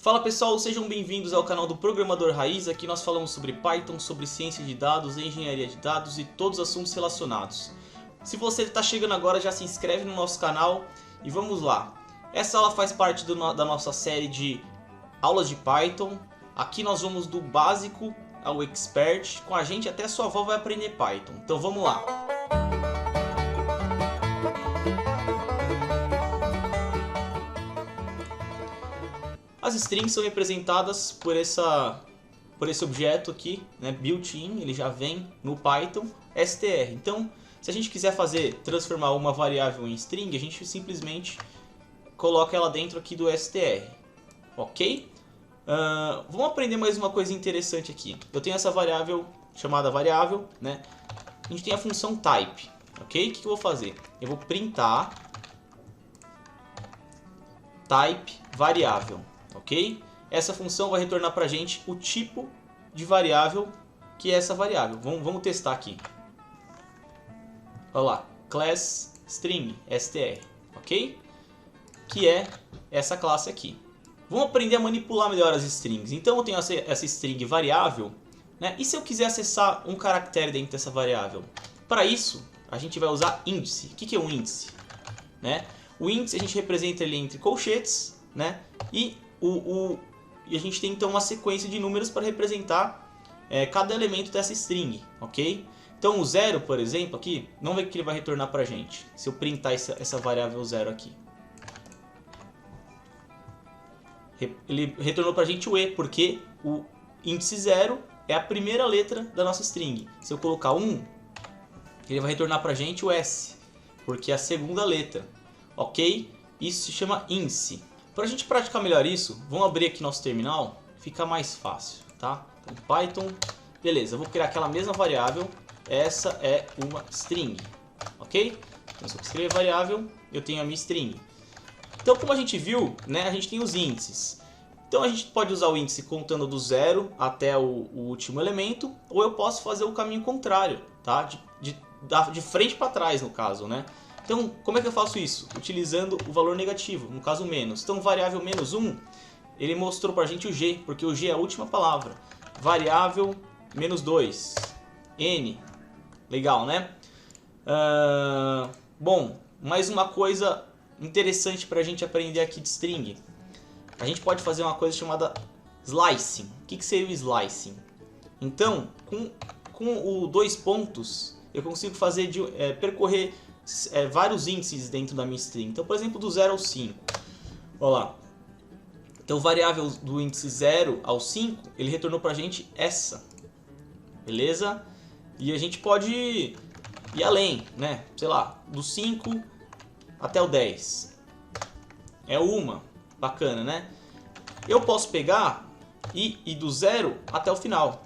Fala pessoal, sejam bem-vindos ao canal do Programador Raiz. Aqui nós falamos sobre Python, sobre ciência de dados, engenharia de dados e todos os assuntos relacionados. Se você está chegando agora, já se inscreve no nosso canal e vamos lá. Essa aula faz parte da nossa série de aulas de Python. Aqui nós vamos do básico ao expert. Com a gente até sua avó vai aprender Python. Então vamos lá. As strings são representadas por esse objeto aqui, né, built-in, ele já vem no Python, str. Então, se a gente quiser transformar uma variável em string, a gente simplesmente coloca ela dentro aqui do str, ok? Vamos aprender mais uma coisa interessante aqui. Eu tenho essa variável chamada variável, né? A gente tem a função type, ok? O que eu vou fazer? Eu vou printar type variável. Ok? Essa função vai retornar para a gente o tipo de variável que é essa variável. Vamos testar aqui. Olha lá, class string str, ok? Que é essa classe aqui. Vamos aprender a manipular melhor as strings. Então eu tenho essa string variável, né? E se eu quiser acessar um caractere dentro dessa variável? Para isso, a gente vai usar índice. O que é um índice? Né? O índice a gente representa ele entre colchetes, né? E a gente tem então uma sequência de números para representar cada elemento dessa string, ok? Então o 0, por exemplo, aqui, vamos ver o que ele vai retornar para a gente. Se eu printar essa variável 0 aqui. Ele retornou para a gente o E, porque o índice 0 é a primeira letra da nossa string. Se eu colocar 1, ele vai retornar para a gente o S, porque é a segunda letra, ok? Isso se chama índice. Para a gente praticar melhor isso, vamos abrir aqui nosso terminal, fica mais fácil, tá? Então, Python, beleza, eu vou criar aquela mesma variável, essa é uma string, ok? Então se eu escrever variável, eu tenho a minha string. Então como a gente viu, né, a gente tem os índices. Então a gente pode usar o índice contando do 0 até o último elemento, ou eu posso fazer o caminho contrário, tá? De frente para trás no caso, né? Então, como é que eu faço isso? Utilizando o valor negativo, no caso menos. Então, variável menos 1, ele mostrou pra gente o G, porque o G é a última palavra. Variável menos 2, N. Legal, né? Bom, mais uma coisa interessante pra gente aprender aqui de string. A gente pode fazer uma coisa chamada slicing. O que seria o slicing? Então, com o 2 pontos, eu consigo percorrer vários índices dentro da minha string. Então, por exemplo, do 0 ao 5. Olha lá. Então, variável do índice 0 ao 5, ele retornou pra gente essa. Beleza? E a gente pode ir além, né? Sei lá, do 5 até o 10. É uma. Bacana, né? Eu posso pegar e ir do 0 até o final.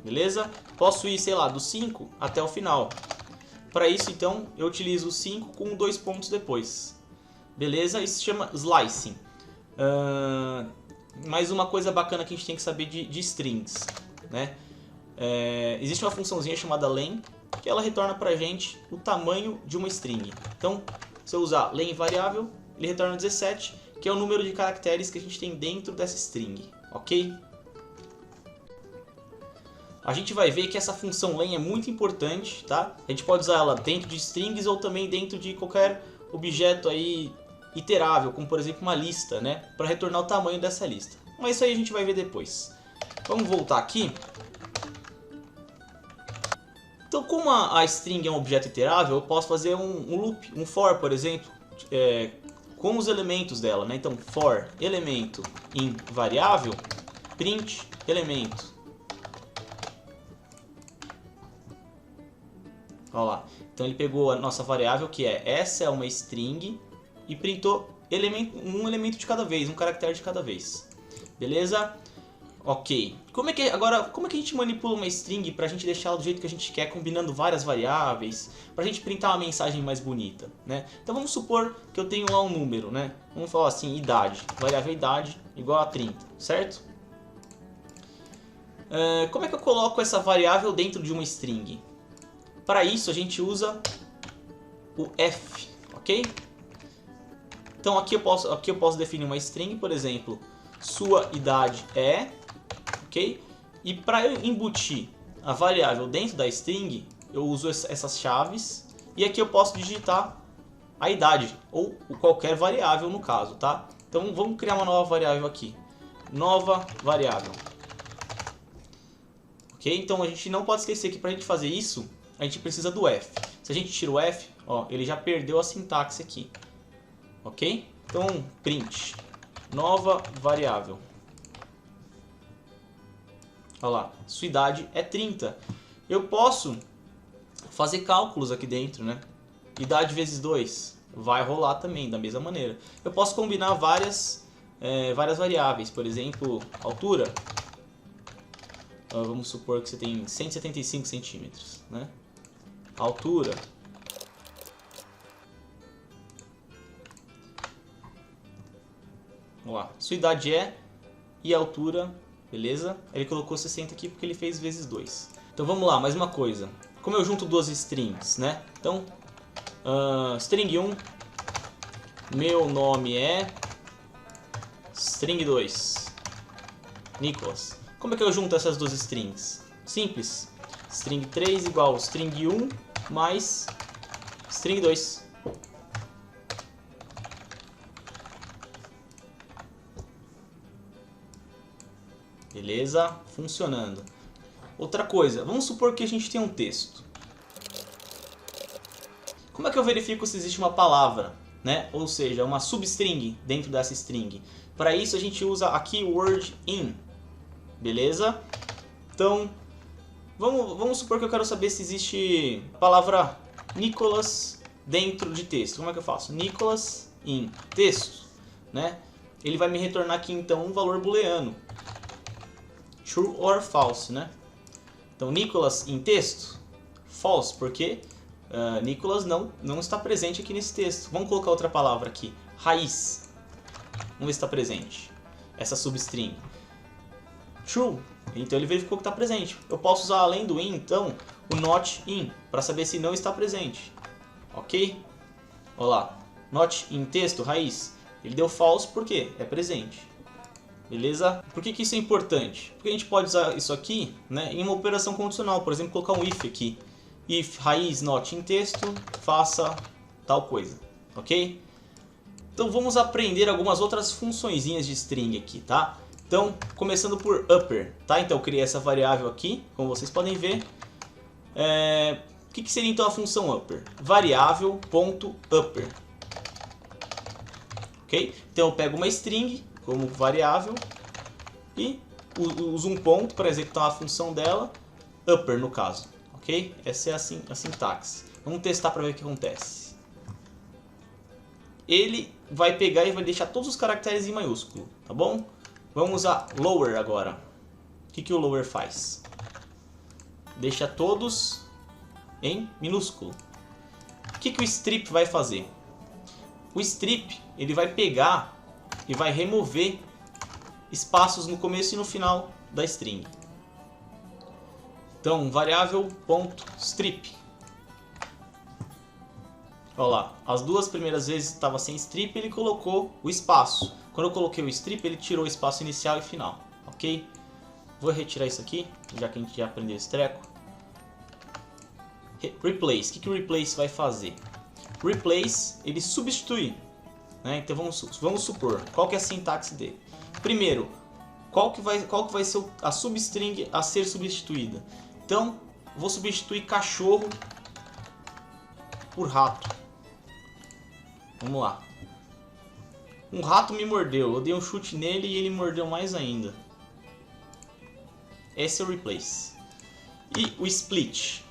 Beleza? Posso ir, sei lá, do 5 até o final. Para isso, então, eu utilizo o 5 com 2 pontos depois. Beleza? Isso se chama slicing. Mais uma coisa bacana que a gente tem que saber de strings, né? Existe uma funçãozinha chamada len, que ela retorna para a gente o tamanho de uma string. Então, se eu usar len variável, ele retorna 17, que é o número de caracteres que a gente tem dentro dessa string, ok? A gente vai ver que essa função len é muito importante, tá? A gente pode usar ela dentro de strings ou também dentro de qualquer objeto aí iterável, como por exemplo uma lista, né? Para retornar o tamanho dessa lista. Mas isso aí a gente vai ver depois. Vamos voltar aqui. Então, como a string é um objeto iterável, eu posso fazer um loop, um for, por exemplo, com os elementos dela, né? Então, for elemento em variável, print elemento. Olha lá. Então ele pegou a nossa variável, que essa é uma string, e printou um elemento de cada vez, um caractere de cada vez. Beleza? Ok. Agora, como é que a gente manipula uma string para a gente deixá-la do jeito que a gente quer, combinando várias variáveis, para a gente printar uma mensagem mais bonita, né? Então vamos supor que eu tenho lá um número, né? Vamos falar assim, idade. Variável idade igual a 30, certo? Como é que eu coloco essa variável dentro de uma string? Para isso a gente usa o f, ok? Então aqui eu posso definir uma string, por exemplo, sua idade é, ok? E para eu embutir a variável dentro da string, eu uso essas chaves e aqui eu posso digitar a idade ou qualquer variável no caso, tá? Então vamos criar uma nova variável aqui, nova variável. Ok? Então a gente não pode esquecer que para a gente fazer isso, a gente precisa do f. Se a gente tira o f, ó, ele já perdeu a sintaxe aqui. Ok? Então print nova variável. Olha lá, sua idade é 30. Eu posso fazer cálculos aqui dentro, né? Idade vezes 2 vai rolar também da mesma maneira. Eu posso combinar várias variáveis, por exemplo, altura. Vamos supor que você tem 175 centímetros, né? Altura. Vamos lá, sua idade é e a altura, beleza? Ele colocou 60 aqui porque ele fez vezes 2. Então vamos lá, mais uma coisa. Como eu junto duas strings, né? Então, string 1, meu nome é string 2, Nicolas. Como é que eu junto essas duas strings? Simples. String 3 igual string 1 mais string 2. Beleza? Funcionando. Outra coisa, vamos supor que a gente tem um texto. Como é que eu verifico se existe uma palavra, né? Ou seja, uma substring dentro dessa string? Para isso a gente usa a keyword in. Beleza? Então, vamos supor que eu quero saber se existe a palavra Nicolas dentro de texto. Como é que eu faço? Nicolas in texto, né? Ele vai me retornar aqui então um valor booleano. True or false, né? Então, Nicolas em texto, false, porque Nicolas não está presente aqui nesse texto. Vamos colocar outra palavra aqui, raiz. Vamos ver se está presente. Essa substring. True, então ele verificou que está presente. Eu posso usar além do in, então, o not in, para saber se não está presente. Ok? Olha lá, not in texto, raiz. Ele deu false porque é presente. Beleza? Por que isso é importante? Porque a gente pode usar isso aqui, né, em uma operação condicional. Por exemplo, colocar um if aqui. If raiz not em texto, faça tal coisa. Ok? Então vamos aprender algumas outras funçõezinhas de string aqui, tá? Então, começando por upper, tá? Então eu criei essa variável aqui, como vocês podem ver. O que seria então a função upper? Variável.upper. Ok? Então eu pego uma string como variável e uso um ponto para executar a função dela, upper no caso, ok? Essa é a sintaxe. Vamos testar para ver o que acontece. Ele vai pegar e vai deixar todos os caracteres em maiúsculo, tá bom? Vamos usar lower agora. O que o lower faz? Deixa todos em minúsculo. O que o strip vai fazer? O strip ele vai pegar e vai remover espaços no começo e no final da string. Então, variável.strip. Olha lá, as duas primeiras vezes estava sem strip, ele colocou o espaço. Quando eu coloquei o strip, ele tirou o espaço inicial e final, ok? Vou retirar isso aqui, já que a gente já aprendeu esse treco. Replace, o que o replace vai fazer? Replace, ele substitui. Então vamos supor, qual que é a sintaxe dele? Primeiro, qual que vai ser a substring a ser substituída? Então, vou substituir cachorro por rato. Vamos lá. Um rato me mordeu, eu dei um chute nele e ele mordeu mais ainda. Esse é o replace. E o split?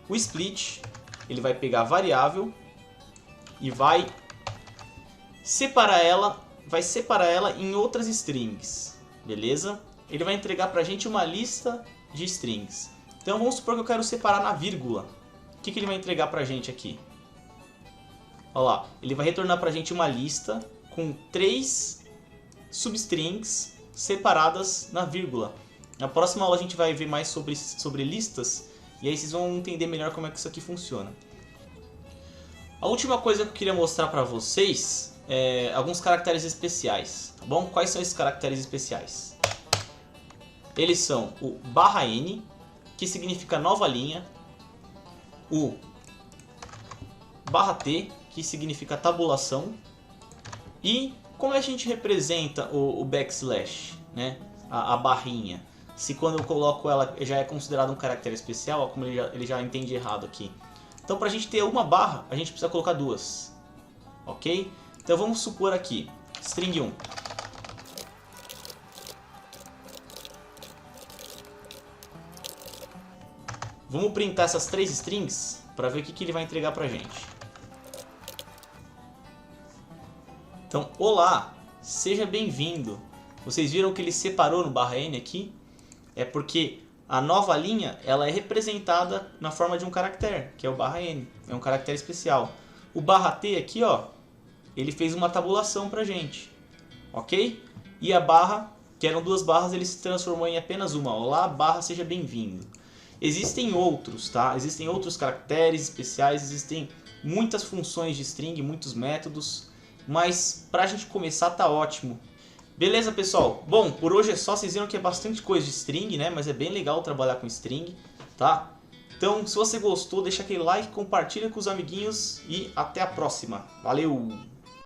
O split, ele vai pegar a variável e vai separar ela em outras strings, beleza? Ele vai entregar pra gente uma lista de strings. Então vamos supor que eu quero separar na vírgula. O que ele vai entregar pra gente aqui? Olha lá, ele vai retornar pra gente uma lista com 3 substrings separadas na vírgula. Na próxima aula a gente vai ver mais sobre listas e aí vocês vão entender melhor como é que isso aqui funciona. A última coisa que eu queria mostrar pra vocês alguns caracteres especiais, tá bom? Quais são esses caracteres especiais? Eles são o /n, que significa nova linha, o /t, que significa tabulação, e como a gente representa o backslash, né? A barrinha? Se quando eu coloco ela já é considerado um caractere especial, ó, como ele já entende errado aqui. Então para a gente ter uma barra, a gente precisa colocar duas, ok? Então vamos supor aqui, string 1. Vamos printar essas 3 strings para ver o que ele vai entregar pra gente. Então, olá, seja bem-vindo. Vocês viram que ele separou no /n aqui? É porque a nova linha ela é representada na forma de um caractere, que é o /n, é um caractere especial. O /t aqui, ó, ele fez uma tabulação pra gente, ok? E a barra, que eram 2 barras, ele se transformou em apenas uma. Olá, barra, seja bem-vindo. Existem outros, tá? Existem outros caracteres especiais, existem muitas funções de string, muitos métodos, mas pra gente começar tá ótimo. Beleza, pessoal? Bom, por hoje é só. Vocês viram que é bastante coisa de string, né? Mas é bem legal trabalhar com string, tá? Então, se você gostou, deixa aquele like, compartilha com os amiguinhos e até a próxima. Valeu!